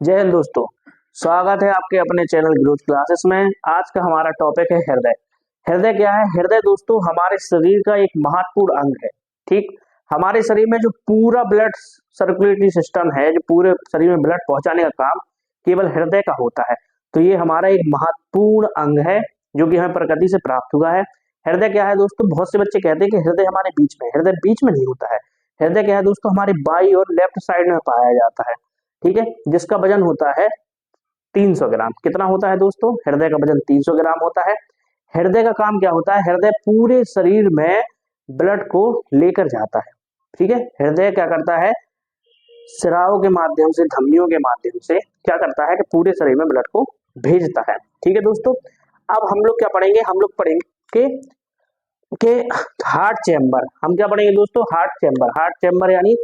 जय हिंद दोस्तों। स्वागत है आपके अपने चैनल ग्रोथ क्लासेस में। आज का हमारा टॉपिक है हृदय। हृदय क्या है? हृदय दोस्तों हमारे शरीर का एक महत्वपूर्ण अंग है। ठीक, हमारे शरीर में जो पूरा ब्लड सर्कुलेटरी सिस्टम है, जो पूरे शरीर में ब्लड पहुंचाने का काम केवल हृदय का होता है। तो ये हमारा एक महत्वपूर्ण अंग है जो कि हमें प्रकृति से प्राप्त हुआ है। हृदय क्या है दोस्तों? बहुत से बच्चे कहते हैं कि हृदय हमारे बीच में। हृदय बीच में नहीं होता है। हृदय क्या है दोस्तों? हमारे बाई और लेफ्ट साइड में पाया जाता है। ठीक है, जिसका वजन होता है 300 ग्राम। कितना होता है दोस्तों? हृदय का वजन 300 ग्राम होता है। हृदय का काम क्या होता है? हृदय पूरे शरीर में ब्लड को लेकर जाता है। ठीक है, हृदय क्या करता है? सिराओं के माध्यम से, धमनियों के माध्यम से क्या करता है कि पूरे शरीर में ब्लड को भेजता है। ठीक है दोस्तों, अब हम लोग क्या पढ़ेंगे? हम लोग पढ़ेंगे के हार्ट चैम्बर। हम क्या पढ़ेंगे दोस्तों? Heart chamber. हार्ट चैम्बर यानी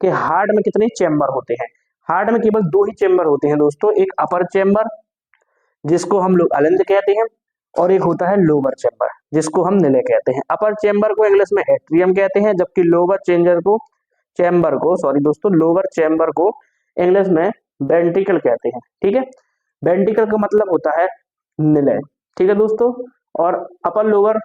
कि हार्ट में कितने चैम्बर होते हैं? हार्ट में केवल दो ही चैम्बर होते हैं दोस्तों। एक अपर चैम्बर जिसको हम लोग अलिंद कहते हैं, और एक होता है लोअर चैम्बर जिसको हम निलय कहते हैं। अपर चैम्बर को इंग्लिश में एट्रियम कहते हैं, जबकि लोअर चैम्बर को इंग्लिश में वेंट्रिकल कहते हैं। ठीक है, वेंट्रिकल का मतलब होता है निलय। ठीक है दोस्तों, और अपर लोअर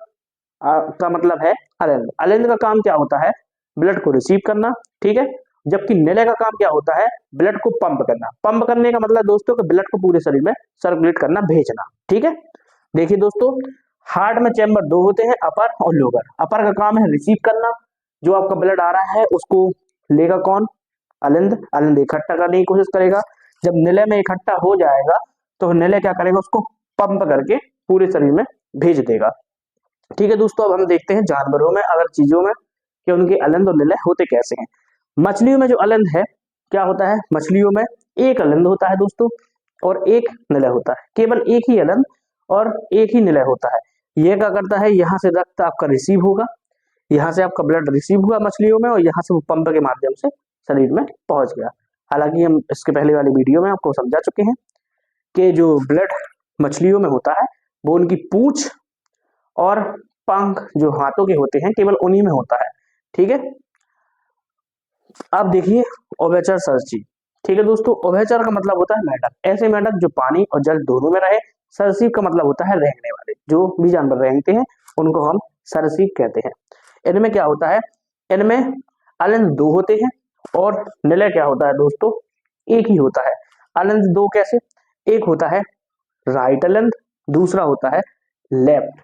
का मतलब है अलिंद। अलिंद का काम क्या होता है? ब्लड को रिसीव करना। ठीक है, जबकि निलय का काम क्या होता है? ब्लड को पंप करना। पंप करने का मतलब दोस्तों कि ब्लड को पूरे शरीर में सर्कुलेट करना, भेजना। ठीक है, देखिए दोस्तों, हार्ट में चैम्बर दो होते हैं, अपर और लोअर। अपर का काम है रिसीव करना, जो आपका ब्लड आ रहा है उसको लेगा कौन? अलिंद। अलिंद इकट्ठा करने की कोशिश करेगा। जब निलय में इकट्ठा हो जाएगा तो निलय क्या करेगा? उसको पंप करके पूरे शरीर में भेज देगा। ठीक है दोस्तों, अब हम देखते हैं जानवरों में, अगर चीजों में, कि उनके अलिंद और निलय होते कैसे हैं। मछलियों में जो अलिंद है, क्या होता है? मछलियों में एक अलिंद होता है दोस्तों और एक निलय होता है। केवल एक ही अलिंद और एक ही निलय होता है। ये क्या करता है? यहाँ से रक्त आपका रिसीव होगा, यहाँ से आपका ब्लड रिसीव हुआ मछलियों में, और यहाँ से वो पंप के माध्यम से शरीर में पहुंच गया। हालांकि हम इसके पहले वाली वीडियो में आपको समझा चुके हैं कि जो ब्लड मछलियों में होता है वो उनकी पूंछ और पंख जो हाथों के होते हैं, केवल उन्हीं में होता है। ठीक है, अब देखिए ओवेचर सर्ची। ठीक है दोस्तों, ओवेचर का मतलब होता है मेंढक। ऐसे मेंढक जो पानी और जल दोनों में रहे। सरसीप का मतलब होता है रेंगने वाले, जो भी जानवर रेंगते हैं उनको हम सरसीप कहते हैं। इनमें क्या होता है? इनमें अलिंद दो होते हैं और निलय क्या होता है दोस्तों? एक ही होता है। अलिंद दो कैसे? एक होता है राइट अलिंद, दूसरा होता है लेफ्ट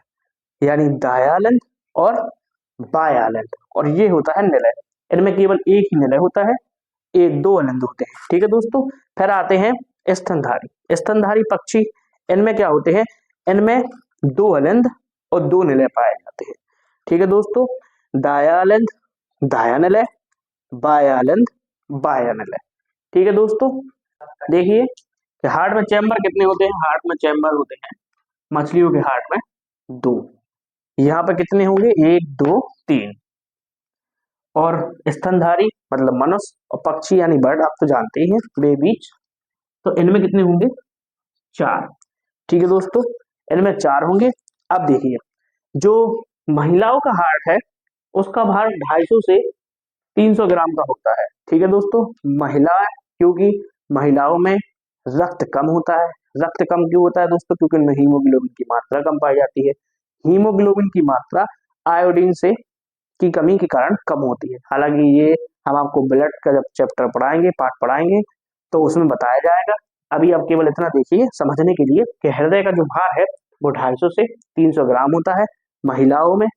यानी दायां अलिंद और बायां अलिंद, और ये होता है निलय। इनमें केवल एक ही निलय होता है, एक दो अलिंद होते हैं। ठीक है दोस्तों, फिर आते हैं स्तनधारी। स्तनधारी पक्षी, इनमें क्या होते हैं? इनमें दो अलिंद और दो निलय पाए जाते हैं। ठीक है दोस्तों, दायां अलिंद दायां निलय, बायां अलिंद बायां निलय। ठीक है दोस्तों, देखिए कि हार्ट में चैम्बर कितने होते हैं? हार्ट में चैम्बर होते हैं मछलियों के हार्ट में दो। यहाँ पे कितने होंगे? एक दो तीन। और स्तनधारी मतलब मनुष्य, और पक्षी यानी बर्ड आप तो जानते ही हैं, बेबीज, तो इनमें कितने होंगे? चार। ठीक है दोस्तों, इनमें चार होंगे। अब देखिए, जो महिलाओं का हार्ट है उसका भार 250 से 300 ग्राम का होता है। ठीक है दोस्तों, महिला, क्योंकि महिलाओं में रक्त कम होता है। रक्त कम क्यों होता है दोस्तों? क्योंकि उनमें हीमोग्लोबिन की मात्रा कम पाई जाती है। हीमोग्लोबिन की मात्रा आयोडीन से की कमी के कारण कम होती है। हालांकि ये हम आपको ब्लड का जब चैप्टर पढ़ाएंगे, पार्ट पढ़ाएंगे, तो उसमें बताया जाएगा। अभी आप केवल इतना देखिए समझने के लिए कि हृदय का जो भार है वो 250 से 300 ग्राम होता है महिलाओं में,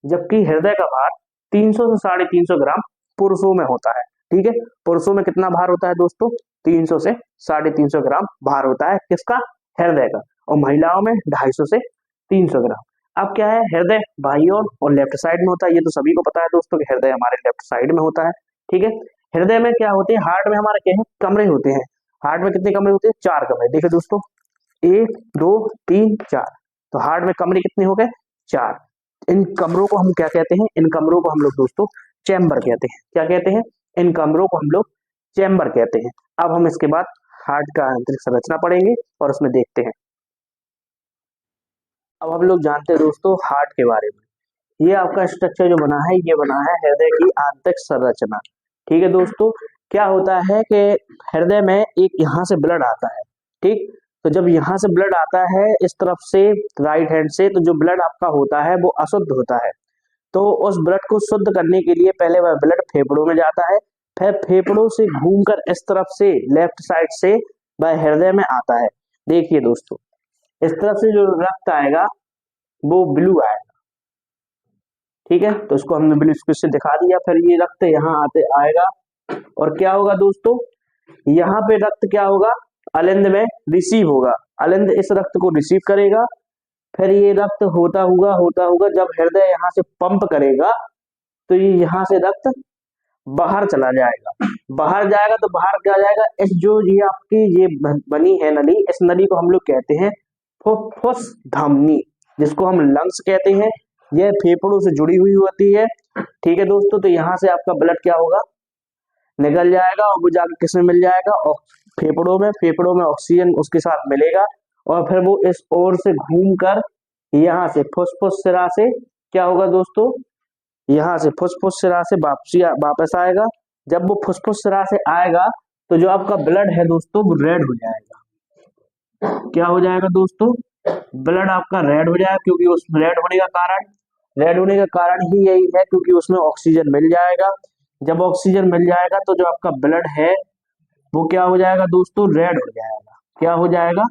जबकि हृदय का भार 300 से 350 ग्राम पुरुषों में होता है। ठीक है, पुरुषों में कितना भार होता है दोस्तों? 300 से 350 ग्राम भार होता है किसका? हृदय का। और महिलाओं में 250 से 300 ग्राम। अब क्या है? हृदय बाईं ओर और लेफ्ट साइड में होता है। ये तो सभी को पता है दोस्तों कि हृदय हमारे लेफ्ट साइड में होता है। ठीक है, हृदय में क्या होते हैं? हार्ट में हमारे क्या है? कमरे होते हैं। हार्ट में कितने कमरे होते हैं? चार कमरे। देखिए दोस्तों, एक दो तीन चार। तो हार्ट में कमरे कितने हो गए? चार। इन कमरों को हम क्या कहते हैं? इन कमरों को हम लोग दोस्तों चैम्बर कहते हैं। क्या कहते हैं? इन कमरों को हम लोग चैम्बर कहते हैं। अब हम इसके बाद हार्ट का आंतरिक संरचना पढ़ेंगे और उसमें देखते हैं। अब हम लोग जानते हैं दोस्तों हार्ट के बारे में। ये आपका स्ट्रक्चर जो बना है, ये बना है हृदय की आंतरिक संरचना। ठीक है दोस्तों, क्या होता है कि हृदय में एक यहाँ से ब्लड आता है, ठीक। तो जब यहाँ से ब्लड आता है इस तरफ से राइट हैंड से, तो जो ब्लड आपका होता है वो अशुद्ध होता है। तो उस ब्लड को शुद्ध करने के लिए पहले वह ब्लड फेफड़ों में जाता है, फिर फेफड़ों से घूमकर इस तरफ से लेफ्ट साइड से वह हृदय में आता है। देखिए दोस्तों, इस तरफ से जो रक्त आएगा वो ब्लू आएगा, ठीक है। तो इसको हमने ब्लू स्केच से दिखा दिया। फिर ये रक्त यहाँ आते आएगा और क्या होगा दोस्तों, यहाँ पे रक्त क्या होगा, अलिंद में रिसीव होगा। अलिंद इस रक्त को रिसीव करेगा। फिर ये रक्त होता होगा जब हृदय यहाँ से पंप करेगा तो ये यहाँ से रक्त बाहर चला जाएगा। बाहर जाएगा तो बाहर क्या जाएगा, इस जो ये आपकी ये बनी है नली, इस नली को हम लोग कहते हैं फुफ्फुस धमनी, जिसको हम लंग्स कहते हैं। यह फेफड़ों से जुड़ी हुई होती है, ठीक है दोस्तों। तो यहाँ से आपका ब्लड क्या होगा, निकल जाएगा और वो जाकर किसमें मिल जाएगा, और फेफड़ों में ऑक्सीजन उसके साथ मिलेगा और फिर वो इस ओर से घूमकर यहाँ से फुफ्फुस सिरा से क्या होगा दोस्तों, यहाँ से फुफ्फुस सिरा से वापस आएगा। जब वो फुफ्फुस सिरा से आएगा तो जो आपका ब्लड है दोस्तों वो रेड हो जाएगा। क्या हो जाएगा दोस्तों, ब्लड आपका रेड हो जाएगा, क्योंकि उस रेड होने का कारण ही यही है क्योंकि उसमें ऑक्सीजन मिल जाएगा। जब ऑक्सीजन मिल जाएगा तो जो आपका ब्लड है वो क्या हो जाएगा दोस्तों, रेड हो जाएगा। क्या हो जाएगा,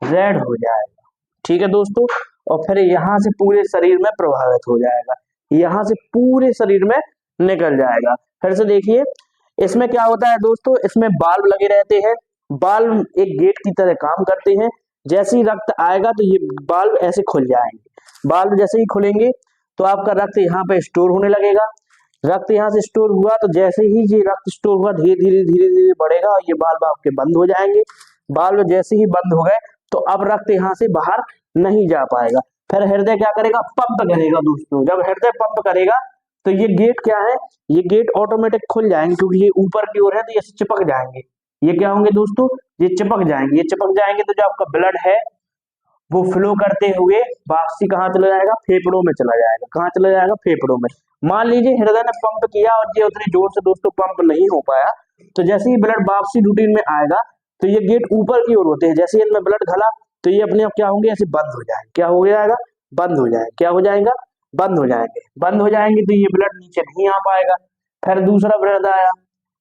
रेड हो जाएगा, ठीक है दोस्तों। और फिर यहाँ से पूरे शरीर में प्रभावित हो जाएगा, यहाँ से पूरे शरीर में निकल जाएगा। फिर से देखिए, इसमें क्या होता है दोस्तों, इसमें बाल्ब लगे रहते हैं। बाल्ब एक गेट की तरह काम करते हैं। जैसे ही रक्त आएगा तो ये बाल्ब ऐसे खुल जाएंगे। बाल्ब जैसे ही खुलेंगे तो आपका रक्त यहाँ पे स्टोर होने लगेगा। रक्त यहाँ से स्टोर हुआ तो जैसे ही ये रक्त स्टोर हुआ धीरे धीरे बढ़ेगा और ये बाल्ब आपके बंद हो जाएंगे। बाल्ब जैसे ही बंद हो गए तो अब रक्त यहाँ से बाहर नहीं जा पाएगा। फिर हृदय क्या करेगा, पंप करेगा दोस्तों। जब हृदय पंप करेगा तो ये गेट क्या है, ये गेट ऑटोमेटिक खुल जाएंगे, क्योंकि ये ऊपर की ओर है तो ये चिपक जाएंगे। ये क्या होंगे दोस्तों, ये चिपक जाएंगे। ये चिपक जाएंगे तो जो आपका ब्लड है वो फ्लो करते हुए वापसी कहाँ चला जाएगा, फेफड़ों में चला जाएगा। कहाँ चला जाएगा, फेफड़ों में। मान लीजिए हृदय ने पंप किया और ये उतनी जोर से दोस्तों पंप नहीं हो पाया, तो जैसे ही ब्लड वापसी रूटीन में आएगा तो ये गेट ऊपर की ओर होते हैं। जैसे इनमें ब्लड घला तो ये अपने आप क्या होंगे, ऐसे बंद हो जाएंगे। क्या हो जाएगा, बंद हो जाएगा। क्या हो जाएगा, बंद हो जाएंगे। बंद हो जाएंगे तो ये ब्लड नीचे नहीं आ पाएगा। फिर दूसरा ब्लड आया,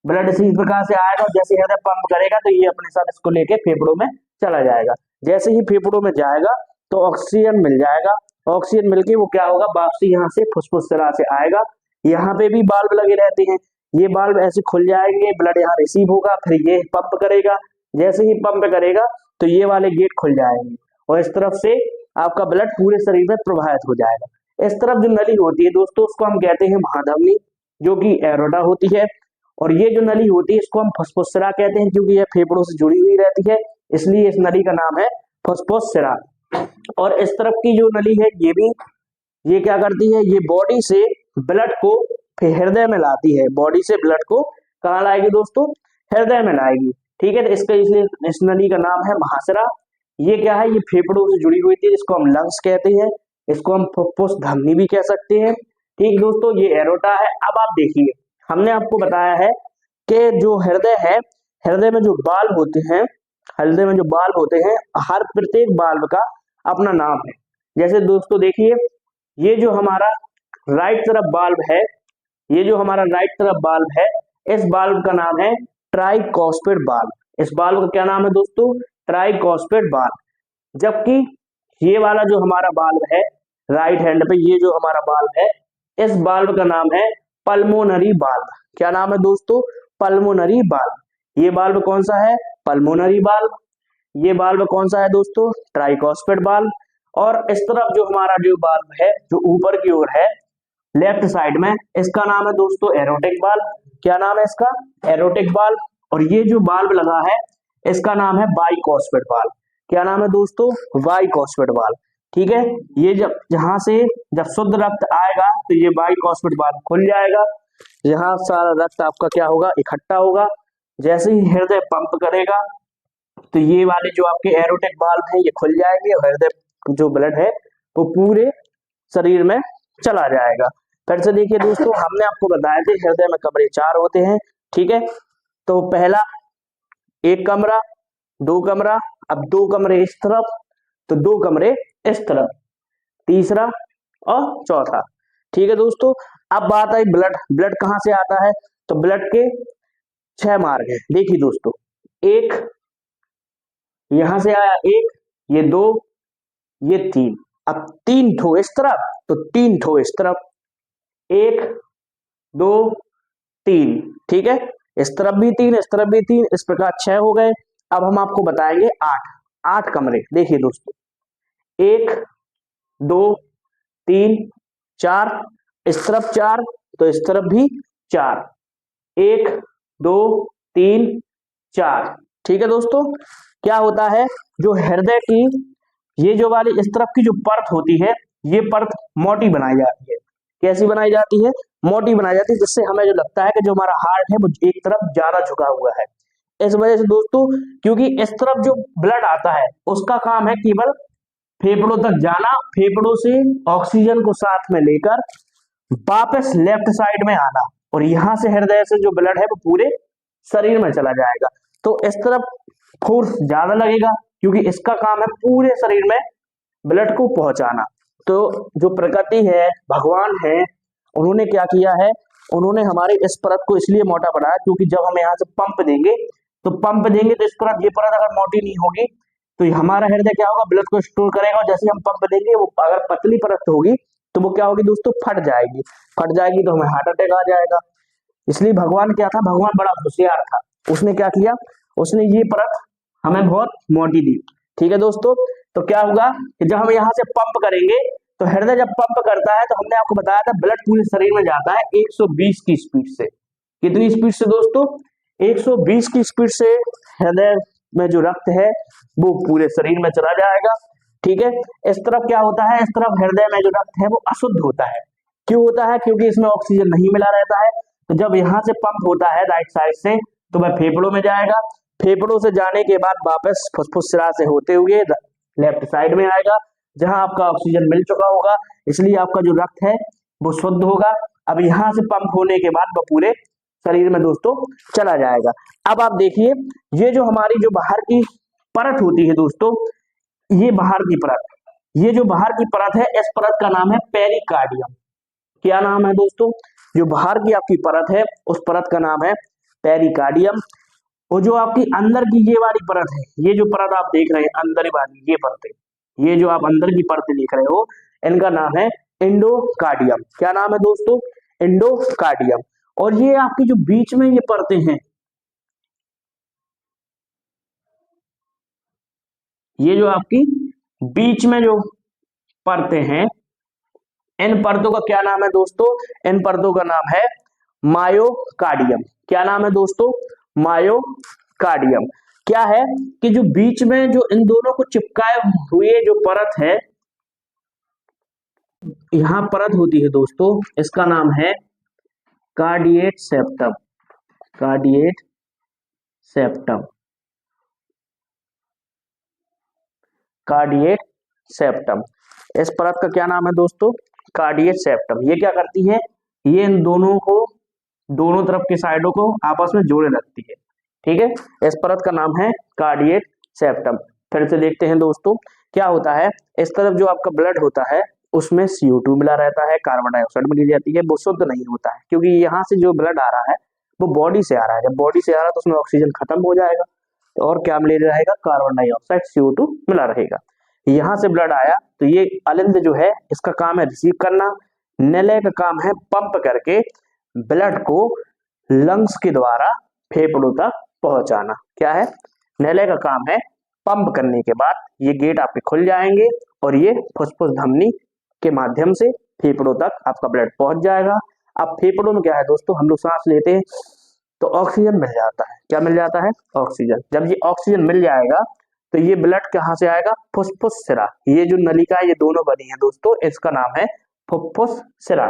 ब्लड इसी प्रकार से आएगा। जैसे हृदय पंप करेगा तो ये अपने साथ इसको लेके फेफड़ों में चला जाएगा। जैसे ही फेफड़ों में जाएगा तो ऑक्सीजन मिल जाएगा। ऑक्सीजन मिलके वो क्या होगा, वापसी यहाँ से फुफ्फुस सिरा से आएगा। यहाँ पे भी बाल्ब लगे रहते हैं। ये बाल्ब ऐसे खुल जाएंगे, ब्लड यहाँ रिसीव होगा, फिर ये पंप करेगा। जैसे ही पंप करेगा तो ये वाले गेट खुल जाएंगे और इस तरफ से आपका ब्लड पूरे शरीर में प्रवाहित हो जाएगा। इस तरफ जो नली होती है दोस्तों उसको हम कहते हैं महाधमनी, जो कि एरोटा होती है। और ये जो नली होती है इसको हम फुफ्फुस सिरा कहते हैं, क्योंकि यह फेफड़ों से जुड़ी हुई रहती है, इसलिए इस नली का नाम है फुफ्फुस सिरा। और इस तरफ की जो नली है ये क्या करती है, ये बॉडी से ब्लड को फिर हृदय में लाती है। बॉडी से ब्लड को कहाँ लाएगी दोस्तों, हृदय में लाएगी, ठीक है। तो इसका इसलिए इस नली का नाम है महासिरा। ये क्या है, ये फेफड़ों से जुड़ी हुई थी, इसको हम लंग्स कहते हैं, इसको हम फुफ्फुस धमनी भी कह सकते हैं, ठीक दोस्तों। ये एरोटा है। अब आप देखिए, हमने आपको बताया है कि जो हृदय है, हृदय में जो बाल्ब होते हैं, हृदय में जो बाल्ब होते हैं, हर प्रत्येक बाल्ब का अपना नाम है। जैसे दोस्तों देखिए, ये जो हमारा राइट तरफ बाल्ब है, ये जो हमारा राइट तरफ बाल्ब है, इस बाल्ब का नाम है ट्राइकॉस्पिड बाल्ब। इस बाल्ब का क्या नाम है दोस्तों, ट्राइकॉस्पिड बाल्ब। जबकि ये वाला जो हमारा बाल्ब है राइट हैंड पे, ये जो हमारा बाल्ब है, इस बाल्ब का नाम है पल्मोनरी बाल्ब। क्या नाम है दोस्तों, पल्मोनरी बाल्ब। ये बाल्ब कौन सा है, पल्मोनरी बाल्ब। ये बाल्ब कौन सा है दोस्तों, ट्राइकॉस्पिड बाल्ब। और इस तरफ जो हमारा जो बाल्ब है जो ऊपर की ओर है लेफ्ट साइड में, इसका नाम है दोस्तों एरोटिक बाल्ब। क्या नाम है इसका, एरोटिक बाल्ब। और ये जो बाल्ब लगा है इसका नाम है बाइकॉस्पिड बाल्ब। क्या नाम है दोस्तों, बाइकॉस्पिड बाल्ब, ठीक है। ये जहां से जब शुद्ध रक्त आएगा तो ये बाइकॉस्पिड बाल्ब खुल जाएगा। यहाँ सारा रक्त आपका क्या होगा, इकट्ठा होगा। जैसे ही हृदय पंप करेगा तो ये वाले जो आपके एरोटिक बाल्ब हैं ये खुल जाएंगे और हृदय जो ब्लड है वो पूरे शरीर में चला जाएगा। फिर से देखिए दोस्तों, हमने आपको बताया थे हृदय में कमरे 4 होते हैं, ठीक है। तो पहला एक कमरा, दो कमरा, अब दो कमरे इस तरफ, तो दो कमरे इस तरफ, तीसरा और चौथा। ठीक है दोस्तों। अब बात आई ब्लड, ब्लड कहां से आता है, तो ब्लड के 6 मार्ग है। देखिए दोस्तों, एक यहां से आया, एक, ये दो, ये तीन, अब तीन ठो इस तरफ, तो तीन ठो इस तरफ, एक, दो, तीन। ठीक है, इस तरफ भी तीन, इस तरफ भी तीन, इस प्रकार 6 हो गए। अब हम आपको बताएंगे 8, 8 कमरे। देखिए दोस्तों, एक, दो, तीन, चार, इस तरफ 4, तो इस तरफ भी 4, एक, दो, तीन, 4। ठीक है दोस्तों। क्या होता है, जो हृदय की ये जो वाली इस तरफ की जो परत होती है, ये परत मोटी बनाई जाती है। कैसी बनाई जाती है, मोटी बनाई जाती है, जिससे हमें जो लगता है कि जो हमारा हार्ट है वो एक तरफ ज्यादा झुका हुआ है। इस वजह से दोस्तों, क्योंकि इस तरफ जो ब्लड आता है उसका काम है केवल फेफड़ों तक जाना, फेफड़ों से ऑक्सीजन को साथ में लेकर वापस लेफ्ट साइड में आना, और यहां से हृदय से जो ब्लड है वो पूरे शरीर में चला जाएगा। तो इस तरफ फोर्स ज्यादा लगेगा, क्योंकि इसका काम है पूरे शरीर में ब्लड को पहुंचाना। तो जो प्रकृति है, भगवान है, उन्होंने क्या किया है, उन्होंने हमारी इस परत को इसलिए मोटा बनाया, क्योंकि जब हम यहाँ से पंप देंगे, तो इस परत, ये परत अगर मोटी नहीं होगी तो हमारा हृदय क्या होगा, ब्लड को स्टोर करेगा, और जैसे हम पंप देंगे, वो अगर पतली परत होगी तो वो क्या होगी दोस्तों, फट जाएगी। फट जाएगी तो हमें हार्ट अटैक आ जाएगा। इसलिए भगवान क्या था, भगवान बड़ा होशियार था, उसने क्या किया, उसने ये परत हमें बहुत मोटी दी। ठीक है दोस्तों। तो क्या होगा कि जब हम यहाँ से पंप करेंगे, तो हृदय जब पंप करता है, तो हमने आपको बताया था ब्लड पूरे शरीर में जाता है 120 की स्पीड से। कितनी स्पीड से दोस्तों, 120 की स्पीड से हृदय में जो रक्त है वो पूरे शरीर में चला जाएगा। ठीक है। इस तरफ क्या होता है, इस तरफ हृदय में जो रक्त है वो अशुद्ध होता है। क्यों होता है, क्योंकि इसमें ऑक्सीजन नहीं मिला रहता है। तो जब यहाँ से पंप होता है राइट साइड से, तो वह फेफड़ों में जाएगा, फेफड़ों से जाने के बाद वापस फुफ्फुस सिरा से होते हुए लेफ्ट साइड में आएगा, जहां आपका ऑक्सीजन मिल चुका होगा, इसलिए आपका जो रक्त है वो शुद्ध होगा। अब यहाँ से पंप होने के बाद वो पूरे शरीर में दोस्तों चला जाएगा। अब आप देखिए, ये जो हमारी जो बाहर की परत होती है दोस्तों, ये बाहर की परत, ये जो बाहर की परत है, इस परत का नाम है पेरिकार्डियम। क्या नाम है दोस्तों, जो बाहर की आपकी परत है उस परत का नाम है पेरिकार्डियम। और जो आपकी अंदर की ये वाली परत है, ये जो परत आप देख रहे हैं अंदर वाली, ये परतें, ये जो आप अंदर की परतें देख रहे हो, इनका नाम है एंडोकार्डियम। क्या नाम है दोस्तों, एंडोकार्डियम। और ये आपकी जो बीच में ये परतें हैं, ये जो आपकी बीच में जो परतें हैं, इन परतों का क्या नाम है दोस्तों, इन परतों का नाम है मायोकार्डियम। क्या नाम है दोस्तों, मायोकार्डियम। क्या है कि जो बीच में जो इन दोनों को चिपकाए हुए जो परत है, यहां परत होती है दोस्तों, इसका नाम है cardiac septum. Cardiac septum, cardiac septum. इस परत का क्या नाम है दोस्तों, कार्डिएट सेप्टम। ये क्या करती है, ये इन दोनों को, दोनों तरफ के साइडों को आपस में जोड़े रखती है। ठीक है, इस परत का नाम है कार्डिएट सेप्टम। फिर से देखते हैं दोस्तों, क्या होता है, इस तरफ जो आपका ब्लड होता है उसमें CO2 मिला रहता है, कार्बन डाइऑक्साइड मिली जाती है, वो शुद्ध नहीं होता है, क्योंकि यहाँ से जो ब्लड आ रहा है वो बॉडी से आ रहा है। जब बॉडी से आ रहा है तो उसमें ऑक्सीजन खत्म हो जाएगा, तो और क्या मिल रहेगा, कार्बन डाइऑक्साइड, CO2 मिला रहेगा। यहाँ से ब्लड आया, तो ये अलिंद जो है इसका काम है रिसीव करना, निलय का काम है पंप करके ब्लड को लंग्स के द्वारा फेफड़ों तक पहुंचाना। क्या है, निलय का काम है पंप करने के बाद ये गेट आपके खुल जाएंगे, और ये फुफ्फुस धमनी के माध्यम से फेफड़ों तक आपका ब्लड पहुंच जाएगा। अब फेफड़ों में क्या है दोस्तों, हम लोग सांस लेते हैं तो ऑक्सीजन मिल जाता है। क्या मिल जाता है, ऑक्सीजन। जब ये ऑक्सीजन मिल जाएगा तो ये ब्लड कहाँ से आएगा, फुफ्फुस सिरा। ये जो नलिका ये दोनों बनी है दोस्तों, इसका नाम है फुफ्फुस सिरा।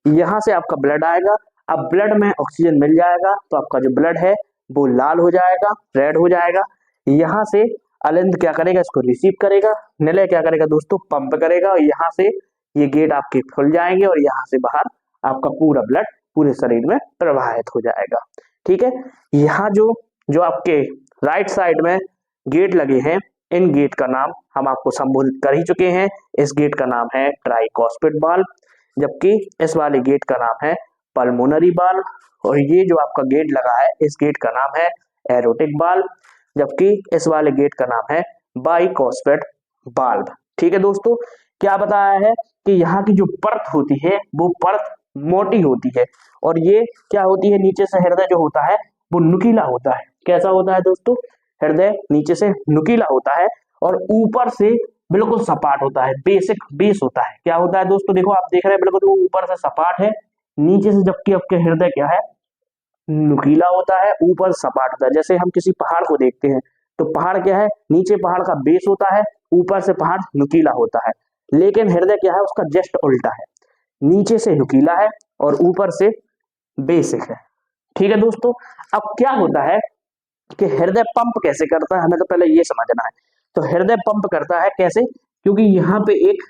यहाँ से आपका ब्लड आएगा। अब ब्लड में ऑक्सीजन मिल जाएगा तो आपका जो ब्लड है वो लाल हो जाएगा, रेड हो जाएगा। यहाँ से अलिंद क्या करेगा, इसको रिसीव करेगा, निलय क्या करेगा दोस्तों, पंप करेगा, और यहाँ से ये गेट आपके खुल जाएंगे, और यहाँ से बाहर आपका पूरा ब्लड पूरे शरीर में प्रवाहित हो जाएगा। ठीक है। यहाँ जो जो आपके राइट साइड में गेट लगे हैं, इन गेट का नाम हम आपको संबोधित कर ही चुके हैं। इस गेट का नाम है ट्राइकॉस्पिड वाल्व, जबकि इस वाले गेट का नाम है पल्मोनरी वाल्व, और ये जो आपका गेट लगा है इस गेट का नाम है एरोटिक वाल्व, जबकि इस वाले गेट का नाम है बाइकॉस्पिड वाल्व। ठीक है दोस्तों, क्या बताया है कि यहाँ की जो परत होती है वो परत मोटी होती है, और ये क्या होती है, नीचे से हृदय जो होता है वो नुकीला होता है। कैसा होता है दोस्तों, हृदय नीचे से नुकीला होता है और ऊपर से बिल्कुल सपाट होता है, बेसिक बेस होता है। क्या होता है दोस्तों, देखो आप देख रहे हैं बिल्कुल वो ऊपर से सपाट है, नीचे से जबकि आपके हृदय क्या है, नुकीला होता है, ऊपर सपाट होता है। जैसे हम किसी पहाड़ को देखते हैं तो पहाड़ क्या है, नीचे पहाड़ का बेस होता है, ऊपर से पहाड़ नुकीला होता है, लेकिन हृदय क्या है, उसका जस्ट उल्टा है, नीचे से नुकीला है और ऊपर से बेसिक है। ठीक है दोस्तों, अब क्या होता है कि हृदय पंप कैसे करता है, हमें तो पहले ये समझना है। तो हृदय पंप करता है कैसे, क्योंकि यहाँ पे एक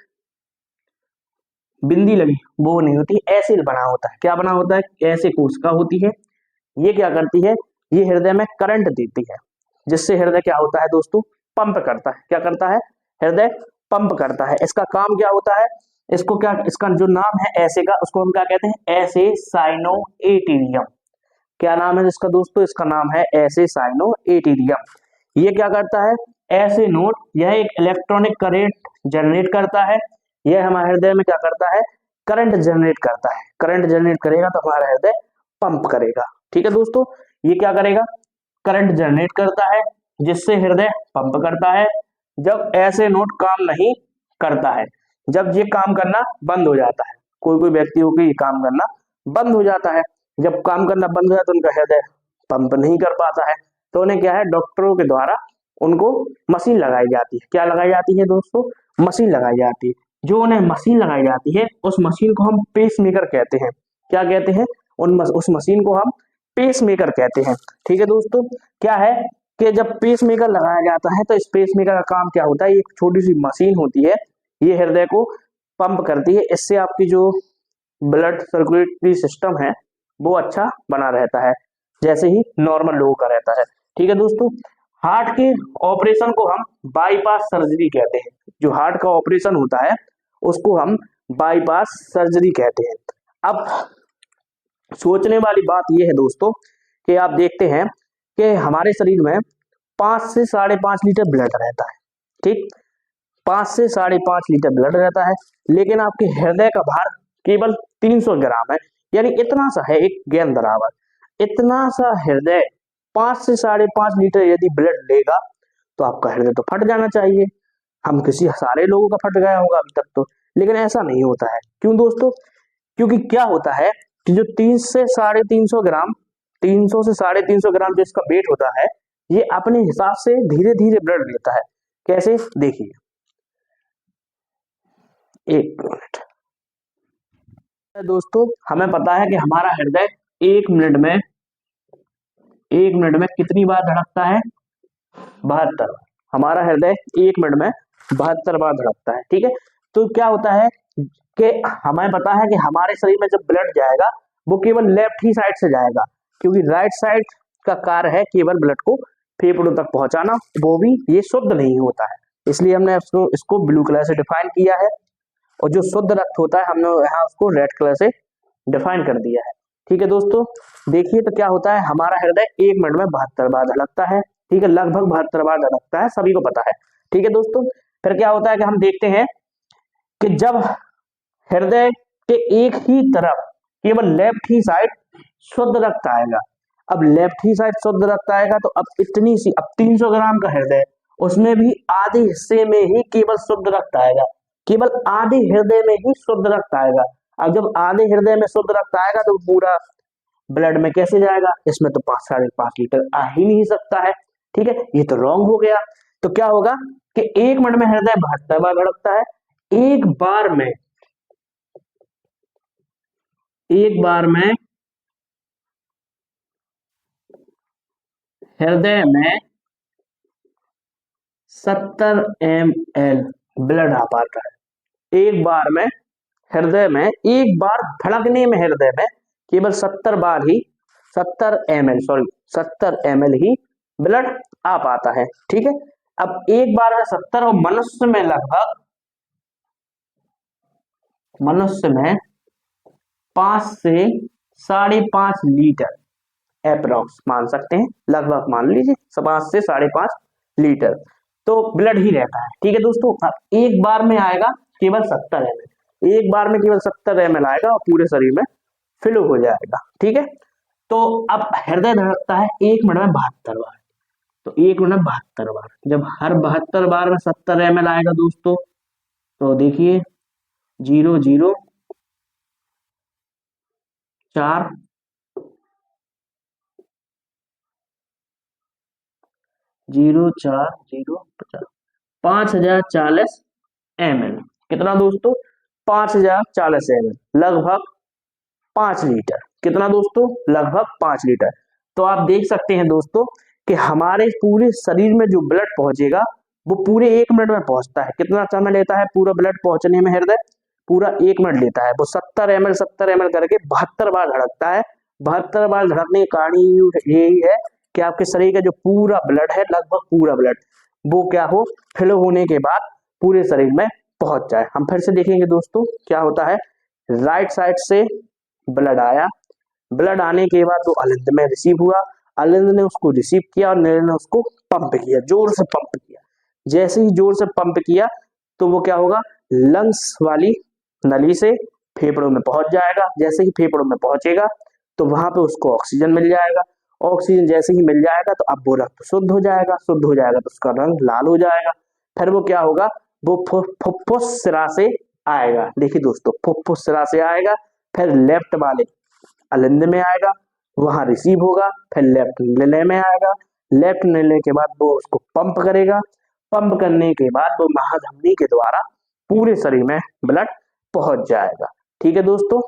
बिंदी लगी वो नहीं होती, ऐसे बना होता है। क्या बना होता है, ऐसे कोशिका होती है, ये क्या करती है, ये हृदय में करंट देती है, जिससे हृदय क्या होता है दोस्तों, पंप करता है। क्या करता है, हृदय पंप करता है। इसका काम क्या होता है, इसको क्या, इसका जो नाम है ऐसे का, उसको हम क्या कहते हैं, ऐसे साइनोएटेरियम। क्या नाम है इसका दोस्तों, इसका नाम है ऐसे साइनोएटेरियम। ये क्या करता है, ऐसे नोड, यह एक इलेक्ट्रॉनिक करंट जनरेट करता है। यह हमारे हृदय में क्या करता है, करंट जनरेट करता है। करंट जनरेट करेगा तो हमारा हृदय पंप करेगा। ठीक है दोस्तों, ये क्या करेगा, करंट जनरेट करता है, जिससे हृदय पंप करता है। जब ऐसे नोड काम नहीं करता है, जब ये काम करना बंद हो जाता है, कोई कोई व्यक्ति हो के ये काम करना बंद हो जाता है, जब काम करना बंद हो जाता है तो उनका हृदय पंप नहीं कर पाता है, तो उन्हें क्या है, डॉक्टरों के द्वारा उनको मशीन लगाई जाती है। क्या लगाई जाती है दोस्तों, मशीन लगाई जाती है। जो उन्हें मशीन लगाई जाती है उस मशीन को हम पेस मेकर कहते हैं। क्या कहते हैं, उस मशीन को हम पेस मेकर कहते हैं। ठीक है दोस्तों, क्या है कि जब पेस मेकर लगाया जाता है तो इस पेस मेकर का काम क्या होता है, एक छोटी सी मशीन होती है, ये हृदय को पंप करती है। इससे आपकी जो ब्लड सर्कुलेटरी सिस्टम है वो अच्छा बना रहता है, जैसे ही नॉर्मल लोगों का रहता है। ठीक है दोस्तों, हार्ट के ऑपरेशन को हम बाईपास सर्जरी कहते हैं। जो हार्ट का ऑपरेशन होता है उसको हम बाईपास सर्जरी कहते हैं। अब सोचने वाली बात यह है दोस्तों कि आप देखते हैं कि हमारे शरीर में 5 से 5.5 लीटर ब्लड रहता है। ठीक, 5 से 5.5 लीटर ब्लड रहता है, लेकिन आपके हृदय का भार केवल 300 ग्राम है, यानी इतना सा है, एक गेंद बराबर। इतना सा हृदय 5 से 5.5 लीटर यदि ब्लड लेगा तो आपका हृदय तो फट जाना चाहिए। हम किसी सारे लोगों का फट गया होगा अभी तक तो, लेकिन ऐसा नहीं होता है। क्यों दोस्तों, क्योंकि क्या होता है कि जो 300 से 350 ग्राम, 300 से 350 ग्राम जो इसका वेट होता है, ये अपने हिसाब से धीरे धीरे ब्लड लेता है। कैसे, देखिए, एक मिनट दोस्तों, हमें पता है कि हमारा हृदय 1 मिनट में कितनी बार धड़कता है, 72। हमारा हृदय 1 मिनट में 72 बार धड़कता है। ठीक है, तो क्या होता है कि हमें पता है कि हमारे शरीर में जब ब्लड जाएगा वो केवल लेफ्ट ही साइड से जाएगा, क्योंकि राइट साइड का कार्य है केवल ब्लड को फेफड़ों तक पहुंचाना, वो भी ये शुद्ध नहीं होता है। इसलिए हमने इसको ब्लू कलर से डिफाइन किया है, और जो शुद्ध रक्त होता है हमने यहाँ उसको रेड कलर से डिफाइन कर दिया है। ठीक है दोस्तों, देखिए तो क्या होता है, हमारा हृदय 1 मिनट में 72 बार धड़कता है। ठीक है, लगभग 72 बार धड़कता है, सभी को पता है। ठीक है दोस्तों, फिर क्या होता है कि हम देखते हैं कि जब हृदय के एक ही तरफ केवल लेफ्ट ही साइड शुद्ध रक्त आएगा, अब लेफ्ट ही साइड शुद्ध रक्त आएगा तो अब इतनी सी, अब 300 ग्राम का हृदय, उसमें भी आधे हिस्से में ही केवल शुद्ध रक्त आएगा, केवल आधे हृदय में ही शुद्ध रक्त आएगा। अब जब आधे हृदय में शुद्ध रक्त आएगा तो पूरा ब्लड में कैसे जाएगा, इसमें तो 5-5.5 लीटर आ ही नहीं सकता है। ठीक है, ये तो रॉन्ग हो गया। तो क्या होगा कि 1 मिनट में हृदय 72 बार धड़कता है। एक बार में हृदय में 70 ml ब्लड आ पाता है। एक बार में हृदय में, एक बार धड़कने में हृदय में केवल 70 बार ही 70 ml, सॉरी 70 ml ही ब्लड आ पाता है। ठीक है, अब एक बार में 70 और मनुष्य में लगभग 5 से 5.5 लीटर एप्रोक्स मान सकते हैं, लगभग मान लीजिए 5 से 5.5 लीटर तो ब्लड ही रहता है। ठीक है दोस्तों, अब एक बार में आएगा केवल 70 ml, एक बार में केवल 70 ml आएगा और पूरे शरीर में फिल हो जाएगा। ठीक है, तो अब हृदय धड़कता है 1 मिनट में 72 बार, तो 1 मिनट में 72 बार, जब हर 72 बार में 70 ml आएगा दोस्तों, तो देखिए 0 0 4 0 4 0 50 5040 ml, कितना दोस्तों 5040 ml, लगभग 5 लीटर, कितना दोस्तों लगभग 5 लीटर। तो आप देख सकते हैं दोस्तों कि हमारे पूरे शरीर में जो ब्लड पहुंचेगा वो पूरे 1 मिनट में पहुंचता है। कितना समय लेता है पूरा ब्लड पहुंचने में हृदय, पूरा 1 मिनट लेता है। वो 70 ml करके 72 बार धड़कता है। 72 बार धड़कने का कारण यही है कि आपके शरीर का जो पूरा ब्लड है, लगभग पूरा ब्लड, वो क्या हो फिल होने के बाद पूरे शरीर में पहुंच जाए। हम फिर से देखेंगे दोस्तों क्या होता है। राइट साइड से ब्लड आया, ब्लड आने के बाद वो अलिंद में रिसीव हुआ, अलिंद ने उसको रिसीव किया और नील ने उसको पंप किया, जोर से पंप किया। जैसे ही जोर से पंप किया तो वो क्या होगा, लंग्स वाली नली से फेफड़ों में पहुंच जाएगा। जैसे ही फेफड़ों में पहुंचेगा तो वहां पे उसको ऑक्सीजन मिल जाएगा। ऑक्सीजन जैसे ही मिल जाएगा तो अब वो रक्त शुद्ध हो जाएगा, शुद्ध हो जाएगा तो उसका रंग लाल हो जाएगा। फिर वो क्या होगा, वो फुफ्फुस सिरा से आएगा। देखिए दोस्तों, फुफ्फुस सिरा से आएगा, फिर लेफ्ट वाले अलिंद में आएगा, वहां रिसीव होगा, फिर लेफ्ट निलय में आएगा, लेफ्ट निलय के बाद वो उसको पंप करेगा, पंप करने के बाद वो महाधमनी के द्वारा पूरे शरीर में ब्लड पहुंच जाएगा। ठीक है दोस्तों।